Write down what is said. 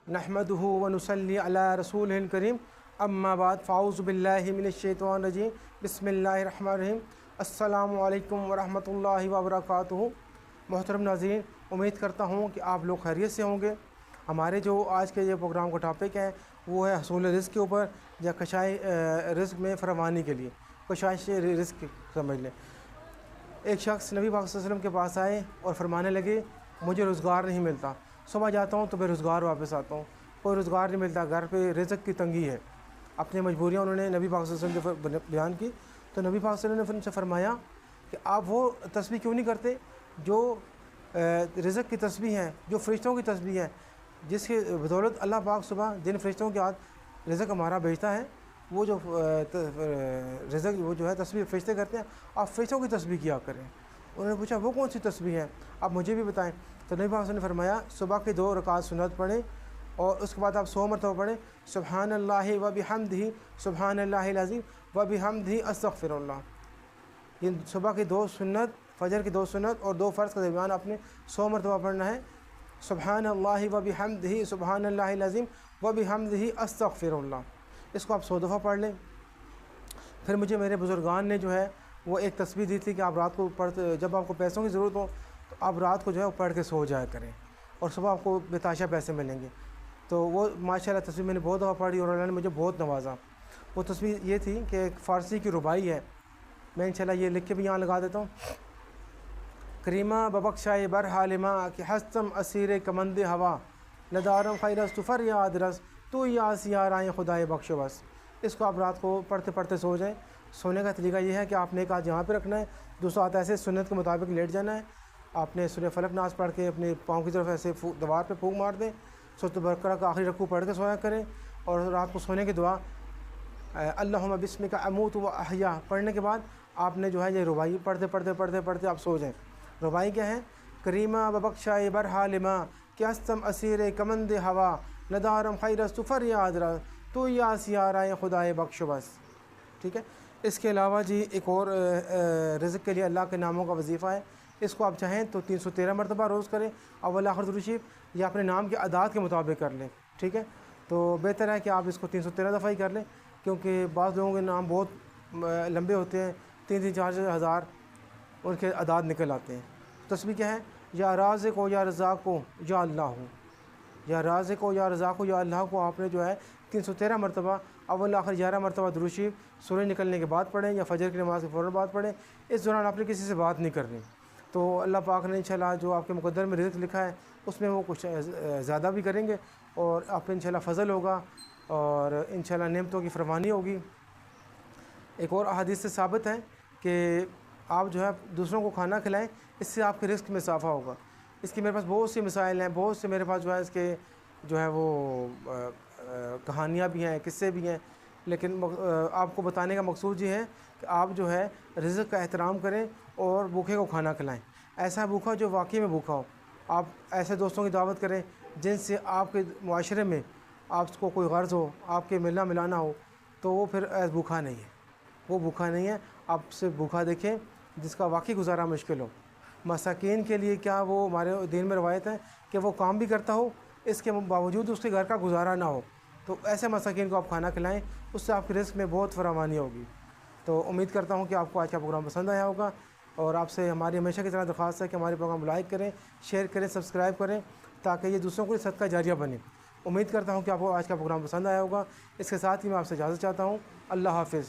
नहमदुहु व नुसल्ली अला रसूलिल करीम अम्मा बाद फ़ाऊज़ु बिल्लाहि मिनश्शैतानिर रजीम बिस्मिल्लाहिर रहमानिर रहीम अस्सलामु अलैकुम व रहमतुल्लाहि व बरकातुहू। मोहतरम नाज़रीन, उम्मीद करता हूँ कि आप लोग खैरियत से होंगे। हमारे जो आज के ये प्रोग्राम का टॉपिक है वो है हसूल रिज़्क़ के ऊपर या कशाई रिज़्क़ में फरमानी के लिए कशाइश रिज़्क़ समझ लें। एक शख्स नबी पाक सल्लल्लाहु अलैहि वसल्लम के पास आए और फरमाने लगे, मुझे रोज़गार नहीं मिलता, सुबह जाता हूँ तो बेरोज़गार वापस आता हूँ, कोई रोज़गार नहीं मिलता, घर पे रिज़्क़ की तंगी है। अपनी मजबूरियाँ उन्होंने नबी पाक सल्लल्लाहु अलैहि वसल्लम के बयान की। तो नबी पाक सल्लल्लाहु अलैहि वसल्लम ने उनसे फरमाया कि आप वो तस्बीह क्यों नहीं करते जो रिज़्क़ की तस्बीह है, जो फ़रिश्तों की तस्बीह है, जिसकी बदौलत अल्लाह पाक सुबह जिन फ़रिश्तों के हाथ रिज़्क़ हमारा भेजता है, वो जो रिज़्क़ वो जो है तस्बीह फ़रिश्ते करते हैं, आप फ़रिश्तों की तस्बीह किया करें। उन्होंने पूछा वो कौन सी तस्बीह है, आप मुझे भी बताएं। तो नबी पाक ने फरमाया सुबह की 2 रकात सुन्नत पढ़ें और उसके बाद आप 100 मरतबा पढ़ें सुब्हानल्लाहि व बिहम्दिही सुब्हानल्लाहिल अज़ीम व बिहम्दिही अस्तग़फिरुल्लाह। ये सुबह की 2 सुन्नत, फजर की 2 सुन्नत और 2 फ़र्ज़ के दरमियान आपने 100 मरतबा पढ़ना है सुब्हानल्लाहि व बिहम्दिही सुब्हानल्लाहिल अज़ीम व बिहम्दिही अस्तग़फिरुल्लाह। इसको आप 100 दफ़ा पढ़ लें। फिर मुझे मेरे बुज़ुर्गान ने जो है वो एक तस्बीह दी थी कि आप रात को पढ़ते, जब आपको पैसों की ज़रूरत हो तो आप रात को जो है वो पढ़ के सो जाया करें और सुबह आपको बेताशा पैसे मिलेंगे। तो वो माशाल्लाह तस्बीह मैंने बहुत दफ़ा पढ़ी और अल्लाह ने मुझे बहुत नवाजा। वो तस्बीह ये थी कि एक फ़ारसी की रुबाई है, मैं इंशाल्लाह ये लिख के भी यहाँ लगा देता हूँ। करीमा बबख्शाए बर हालिमा कि हस्तम असीर कमंद हवा नदारम खैरस तुफ़र याद रस तो यासियार आए खुदाए बख्शो बस। इसको आप रात को पढ़ते पढ़ते सो जाएँ। सोने का तरीका ये है कि आपने एक हाथ यहाँ पे रखना है, दूसरा हाथ ऐसे सुन्नत के मुताबिक लेट जाना है। आपने सूरह फलक नास पढ़ के अपने पाँव की तरफ ऐसे दीवार पे फूंक मार दें। सूरत बकरा का आखिरी रकू पढ़ के सोया करें और रात को सोने की दुआ अल्लाहुम्मा बिस्मिका अमूतु व अहया पढ़ने के बाद आपने जो है ये रुबाई पढ़ते पढ़ते पढ़ते पढ़ते आप सो जाएँ। रुबाई क्या है? करीमा बबख्शाए बर हालिमा कि हस्तम असीर कमंद हवा नदारम खैरस तुफ़र यादरा तो यासियाराए खुदाए बख्शो बस। ठीक है। इसके अलावा जी एक और रिज़्क़ के लिए अल्लाह के नामों का वजीफ़ा है। इसको आप चाहें तो 313 मरतबा रोज़ करें अव्वल आखिर दुरूद शरीफ या अपने नाम के अदाद के मुताबिक कर लें। ठीक है। तो बेहतर है कि आप इसको 313 दफ़ा ही कर लें, क्योंकि बाज़ लोगों के नाम बहुत लंबे होते हैं, 3-3 4 हज़ार उनके अदाद निकल आते हैं। तस्बीह क्या है? या राज़िक़ हो या रज़ाक़ हो या अल्लाह हो, या राज़िक़ हो या रज़ाक़ हो या अल्लाह को आपने जो है 313 मरतबा अव्वल आखिर 11 मरतबा दुरूद शरीफ सूरज निकलने के बाद पढ़ें या फजर की नमाज़ के फ़ौरन बाद पढ़ें। इस दौरान आपने किसी से बात नहीं करनी। तो अल्लाह पाक ने इंशाल्लाह जो आपके मुक़द्दर में रिज़्क़ लिखा है उसमें वो कुछ ज़्यादा भी करेंगे और आप पे इंशाल्लाह फ़ज़ल होगा और इंशाल्लाह नेमतों की फरमानी होगी। एक और अहादीस से साबित है कि आप जो है दूसरों को खाना खिलाएँ, इससे आपके रिज़्क़ में इज़ाफ़ा होगा। इसकी मेरे पास बहुत सी मिसाइल हैं, बहुत से मेरे पास जो है इसके जो है वो कहानियाँ भी हैं, किस्से भी हैं, लेकिन आपको बताने का मकसूद ये है कि आप जो है रिज़्क़ का एहतराम करें और भूखे को खाना खिलाएं। ऐसा भूखा जो वाकई में भूखा हो। आप ऐसे दोस्तों की दावत करें जिनसे आपके मुआशरे में आपको कोई गर्ज़ हो, आपके मिलना मिलाना हो, तो वो फिर भूखा नहीं है, वो भूखा नहीं है। आपसे भूखा देखें जिसका वाकई गुजारा मुश्किल हो। मसाकीन के लिए क्या वो हमारे दीन में रवायत है कि वो काम भी करता हो, इसके बावजूद उसके घर का गुजारा ना हो, तो ऐसे मसाकीन को आप खाना खिलाएं, उससे आपके रिज़्क़ में बहुत फरावानी होगी। तो उम्मीद करता हूँ कि आपको आज का प्रोग्राम पसंद आया होगा और आपसे हमारी हमेशा की तरह दरख्वास्त है कि हमारे प्रोग्राम को लाइक करें, शेयर करें, सब्सक्राइब करें, ताकि ये दूसरों को सदका जारिया बने। उम्मीद करता हूँ कि आपको आज का प्रोग्राम पसंद आया होगा। इसके साथ ही मैं आपसे इजाज़त चाहता हूँ। अल्लाह हाफ़िज़।